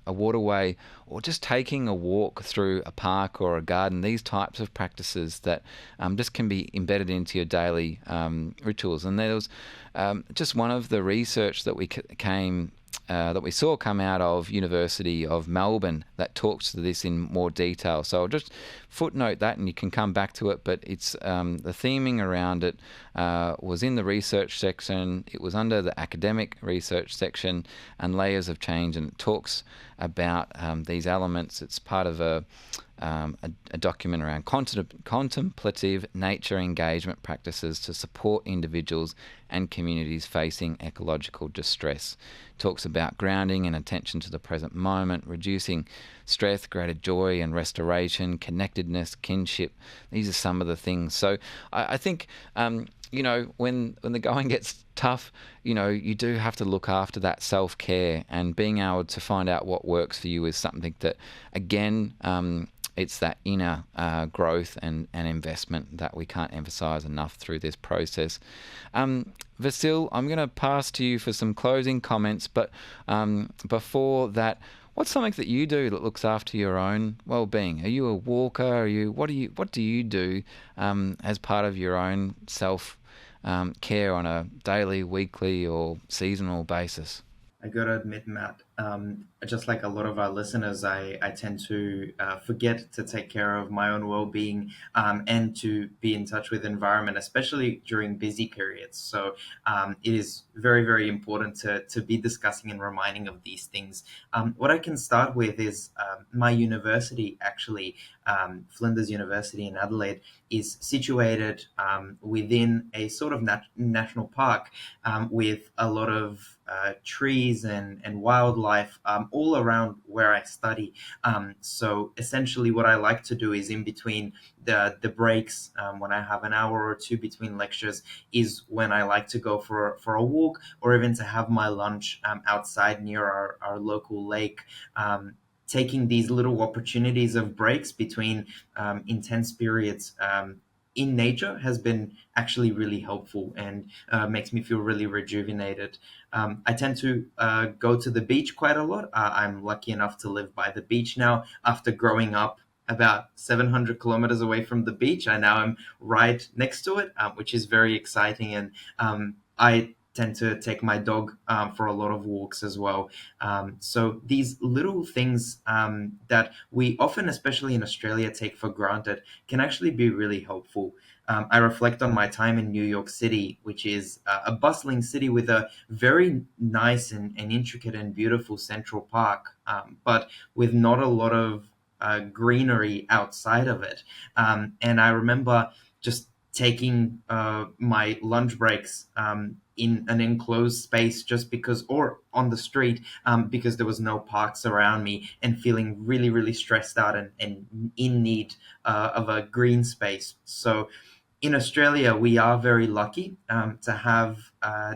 [SPEAKER 1] waterway, or just taking a walk through a park or a garden, these types of practices that just can be embedded into your daily rituals. And there was just one of the research that we saw come out of University of Melbourne that talks to this in more detail. So I'll just footnote that, and you can come back to it. But it's the theming around it was in the research section. It was under the academic research section, and layers of change. And it talks about these elements. It's part of a document around contemplative nature engagement practices to support individuals and communities facing ecological distress. Talks about grounding and attention to the present moment, reducing stress, greater joy and restoration, connectedness, kinship. These are some of the things. So I think when the going gets tough, you do have to look after that self-care, and being able to find out what works for you is something that, again, it's that inner growth and investment that we can't emphasize enough through this process. Vasil, I'm going to pass to you for some closing comments, but before that, what's something that you do that looks after your own well-being? Are you a walker? What do you do as part of your own self care on a daily, weekly, or seasonal basis?
[SPEAKER 2] I gotta admit, Matt, just like a lot of our listeners, I tend to forget to take care of my own well-being and to be in touch with the environment, especially during busy periods. So it is very, very important to be discussing and reminding of these things. What I can start with is my university, actually, Flinders University in Adelaide, is situated within a sort of national park with a lot of trees and wildlife life all around where I study. So essentially, what I like to do is in between the breaks, when I have an hour or two between lectures, is when I like to go for a walk, or even to have my lunch outside near our local lake. Taking these little opportunities of breaks between intense periods in nature has been actually really helpful, and makes me feel really rejuvenated. I tend to go to the beach quite a lot. I'm lucky enough to live by the beach now. After growing up about 700 kilometers away from the beach, I now am right next to it, which is very exciting. And I tend to take my dog for a lot of walks as well. So these little things that we often, especially in Australia, take for granted can actually be really helpful. I reflect on my time in New York City, which is a bustling city with a very nice and intricate and beautiful Central Park, but with not a lot of greenery outside of it. And I remember just taking my lunch breaks in an enclosed space, just because, or on the street, because there was no parks around me, and feeling really, really stressed out and in need of a green space. So in Australia, we are very lucky to have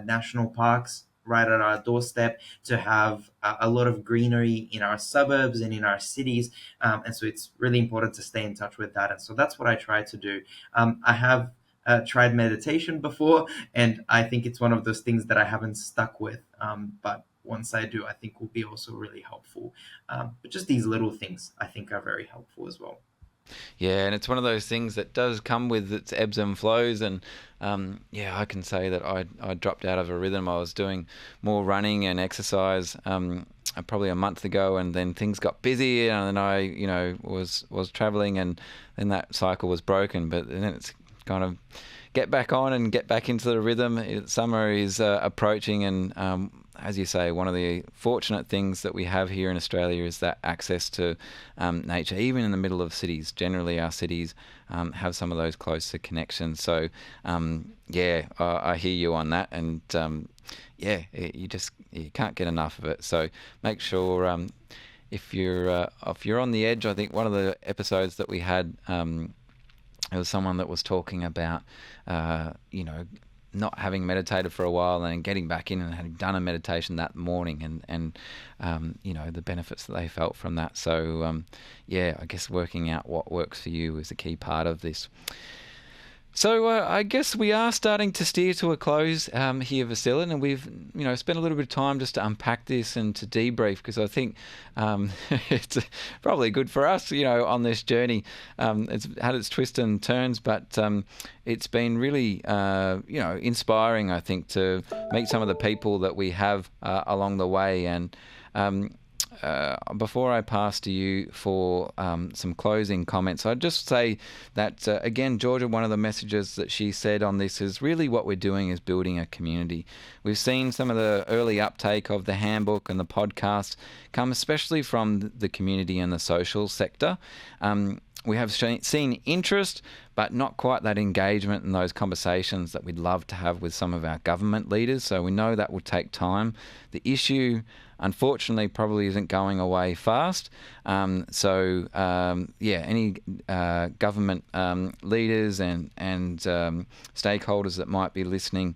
[SPEAKER 2] national parks right at our doorstep, to have a lot of greenery in our suburbs and in our cities. And so it's really important to stay in touch with that. And so that's what I try to do. I have tried meditation before, and I think it's one of those things that I haven't stuck with. But once I do, I think will be also really helpful. But just these little things I think are very helpful as well.
[SPEAKER 1] Yeah, and it's one of those things that does come with its ebbs and flows. And I can say that I dropped out of a rhythm. I was doing more running and exercise probably a month ago, and then things got busy, and then I was traveling, and then that cycle was broken. But then it's kind of get back on and get back into the rhythm. Summer is approaching, and as you say, one of the fortunate things that we have here in Australia is that access to nature, even in the middle of cities. Generally, our cities have some of those closer connections. So, I hear you on that, and you can't get enough of it. So make sure if you're on the edge. I think one of the episodes that we had, it was someone that was talking about, not having meditated for a while and getting back in and having done a meditation that morning, and the benefits that they felt from that. So, I guess working out what works for you is a key part of this. So I guess we are starting to steer to a close here, Vasil, and we've spent a little bit of time just to unpack this and to debrief, because I think it's probably good for us, on this journey. It's had its twists and turns, but it's been really inspiring, I think, to meet some of the people that we have along the way. And before I pass to you for some closing comments, I'd just say that, again, Georgia, one of the messages that she said on this is really what we're doing is building a community. We've seen some of the early uptake of the handbook and the podcast come especially from the community and the social sector. We have seen interest, but not quite that engagement and those conversations that we'd love to have with some of our government leaders. So we know that will take time. The issue, unfortunately, probably isn't going away fast. Any government leaders and stakeholders that might be listening,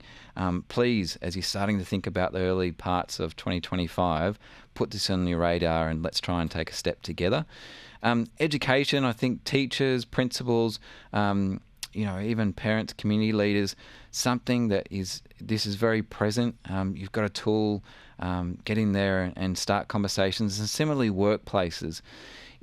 [SPEAKER 1] please, as you're starting to think about the early parts of 2025, put this on your radar and let's try and take a step together. Education, I think teachers, principals, even parents, community leaders, something that is very present. You've got a tool, get in there and start conversations. And similarly, workplaces.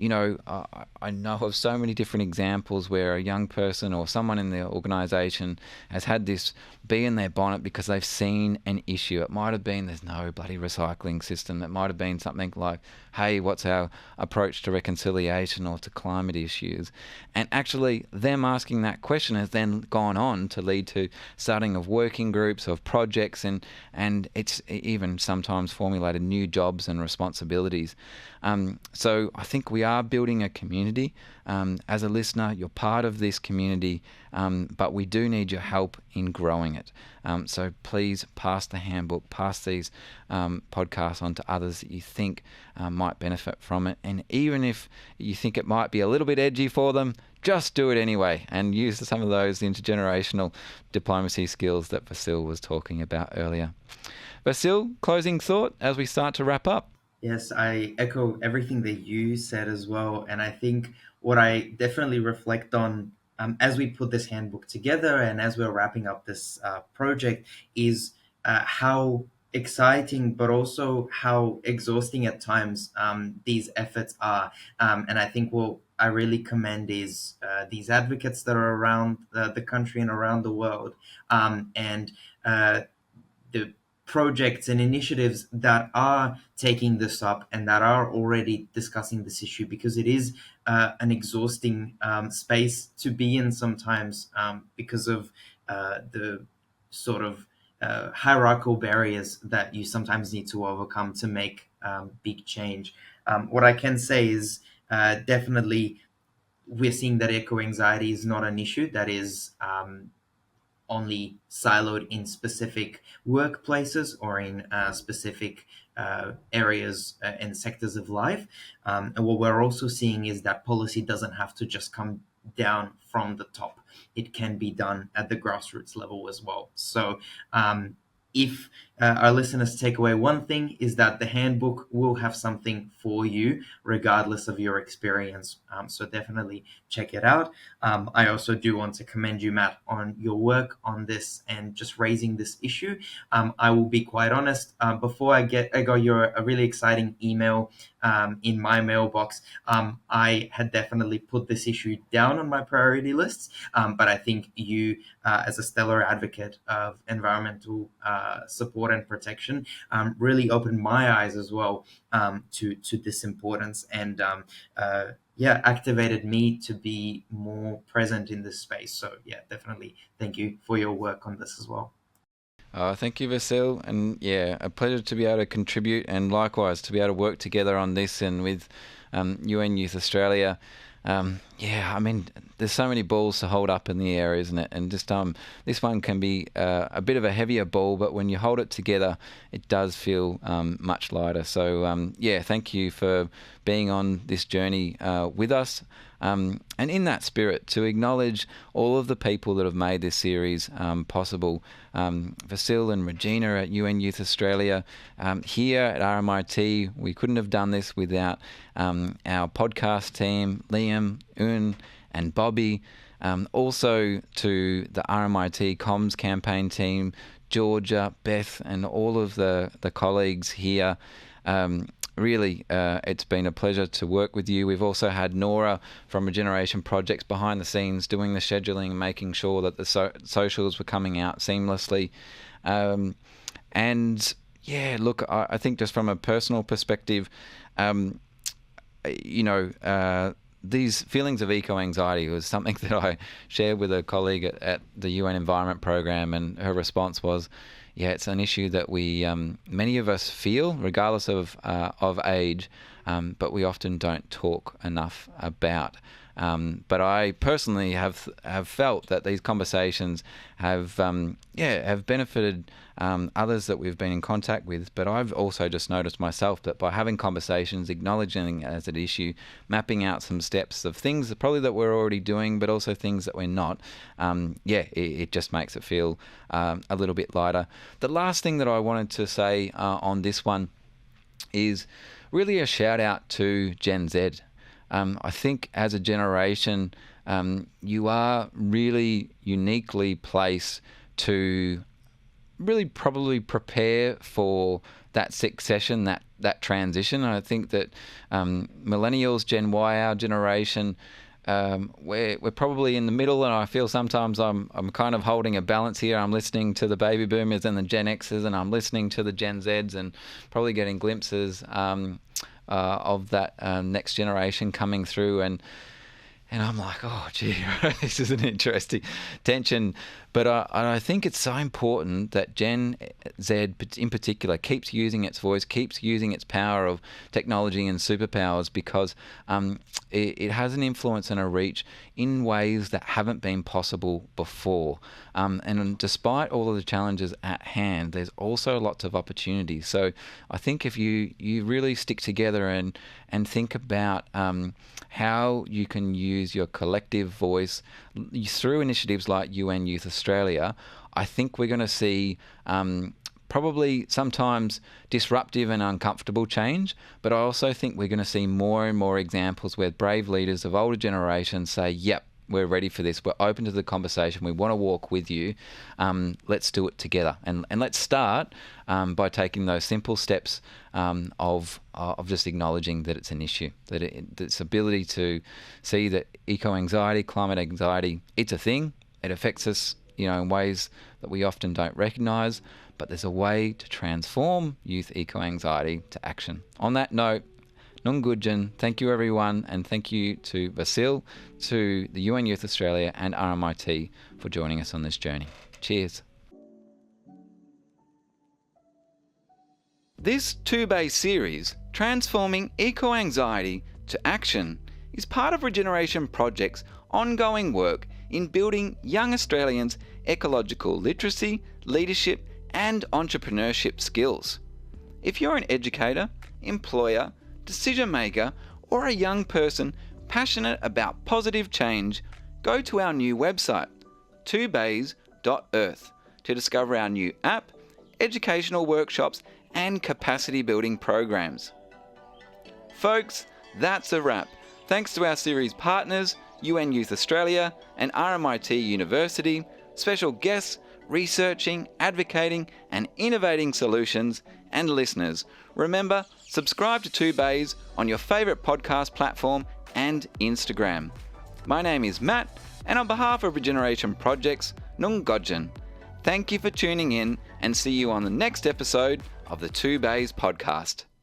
[SPEAKER 1] I know of so many different examples where a young person or someone in the organisation has had this bee in their bonnet because they've seen an issue. It might have been there's no bloody recycling system. It might have been something like, hey, what's our approach to reconciliation or to climate issues? And actually them asking that question has then gone on to lead to starting of working groups, of projects, and it's even sometimes formulated new jobs and responsibilities. So I think we are building a community. As a listener, you're part of this community, but we do need your help in growing it. So please pass the handbook, pass these podcasts on to others that you think might benefit from it. And even if you think it might be a little bit edgy for them, just do it anyway and use some of those intergenerational diplomacy skills that Vasil was talking about earlier. Vasil, closing thought as we start to wrap up.
[SPEAKER 2] Yes, I echo everything that you said as well. And I think what I definitely reflect on as we put this handbook together and as we're wrapping up this project is how exciting, but also how exhausting at times these efforts are. And I think what I really commend is these advocates that are around the country and around the world. And the projects and initiatives that are taking this up and that are already discussing this issue, because it is an exhausting space to be in sometimes because of the sort of hierarchical barriers that you sometimes need to overcome to make big change. What I can say is definitely we're seeing that eco-anxiety is not an issue that is only siloed in specific workplaces or in specific areas and sectors of life. And what we're also seeing is that policy doesn't have to just come down from the top. It can be done at the grassroots level as well. So if our listeners take away one thing, is that the handbook will have something for you regardless of your experience. So definitely check it out. I also do want to commend you, Matt, on your work on this and just raising this issue. I will be quite honest. Before I got a really exciting email in my mailbox, I had definitely put this issue down on my priority lists. But I think you, as a stellar advocate of environmental support and protection, really opened my eyes as well to this importance and activated me to be more present in this space. So yeah, definitely thank you for your work on this as well.
[SPEAKER 1] Thank you, Vasil, and yeah, a pleasure to be able to contribute, and likewise to be able to work together on this and with UN Youth Australia. I mean, there's so many balls to hold up in the air, isn't it? And just this one can be a bit of a heavier ball, but when you hold it together, it does feel much lighter. So thank you for being on this journey with us. And in that spirit, to acknowledge all of the people that have made this series possible. Vasil and Regina at UN Youth Australia. Here at RMIT, we couldn't have done this without our podcast team, Liam, Un, and Bobby. Also to the RMIT Comms campaign team, Georgia, Beth, and all of the colleagues here. Really, it's been a pleasure to work with you. We've also had Nora from Regeneration Projects behind the scenes doing the scheduling and making sure that the socials were coming out seamlessly. I think just from a personal perspective, these feelings of eco-anxiety was something that I shared with a colleague at the UN Environment Program, and her response was, yeah, it's an issue that we many of us feel, regardless of age, but we often don't talk enough about. But I personally have felt that these conversations have benefited others that we've been in contact with. But I've also just noticed myself that by having conversations, acknowledging it as an issue, mapping out some steps of things that probably that we're already doing, but also things that we're not, it just makes it feel a little bit lighter. The last thing that I wanted to say on this one is really a shout out to Gen Z. I think as a generation, you are really uniquely placed to really probably prepare for that succession, that transition. And I think that millennials, Gen Y, our generation, we're probably in the middle, and I feel sometimes I'm kind of holding a balance here. I'm listening to the baby boomers and the Gen Xers, and I'm listening to the Gen Zs, and probably getting glimpses of that next generation coming through. And And I'm like, oh, gee, this is an interesting tension. But I think it's so important that Gen Z in particular keeps using its voice, keeps using its power of technology and superpowers, because it has an influence and a reach in ways that haven't been possible before. And despite all of the challenges at hand, there's also lots of opportunities. So I think if you really stick together and think about how you can use your collective voice through initiatives like UN Youth Australia, I think we're going to see probably sometimes disruptive and uncomfortable change, but I also think we're going to see more and more examples where brave leaders of older generations say, yep, we're ready for this. We're open to the conversation. We want to walk with you. Let's do it together. And let's start by taking those simple steps of just acknowledging that it's an issue, that its ability to see that eco-anxiety, climate anxiety, it's a thing. It affects us, in ways that we often don't recognise. But there's a way to transform youth eco-anxiety to action. On that note, Nung Gudjan, thank you everyone, and thank you to Vasil, to the UN Youth Australia and RMIT for joining us on this journey. Cheers. This two-bay series, Transforming Eco-Anxiety to Action, is part of Regeneration Project's ongoing work in building young Australians' ecological literacy, leadership and entrepreneurship skills. If you're an educator, employer, decision maker, or a young person passionate about positive change, go to our new website, twobays.earth, to discover our new app, educational workshops, and capacity building programs. Folks, that's a wrap. Thanks to our series partners, UN Youth Australia and RMIT University, special guests, researching, advocating, and innovating solutions, and listeners. Remember, subscribe to Two Bays on your favourite podcast platform and Instagram. My name is Matt, and on behalf of Regeneration Projects, Nung Godjan. Thank you for tuning in, and see you on the next episode of the Two Bays podcast.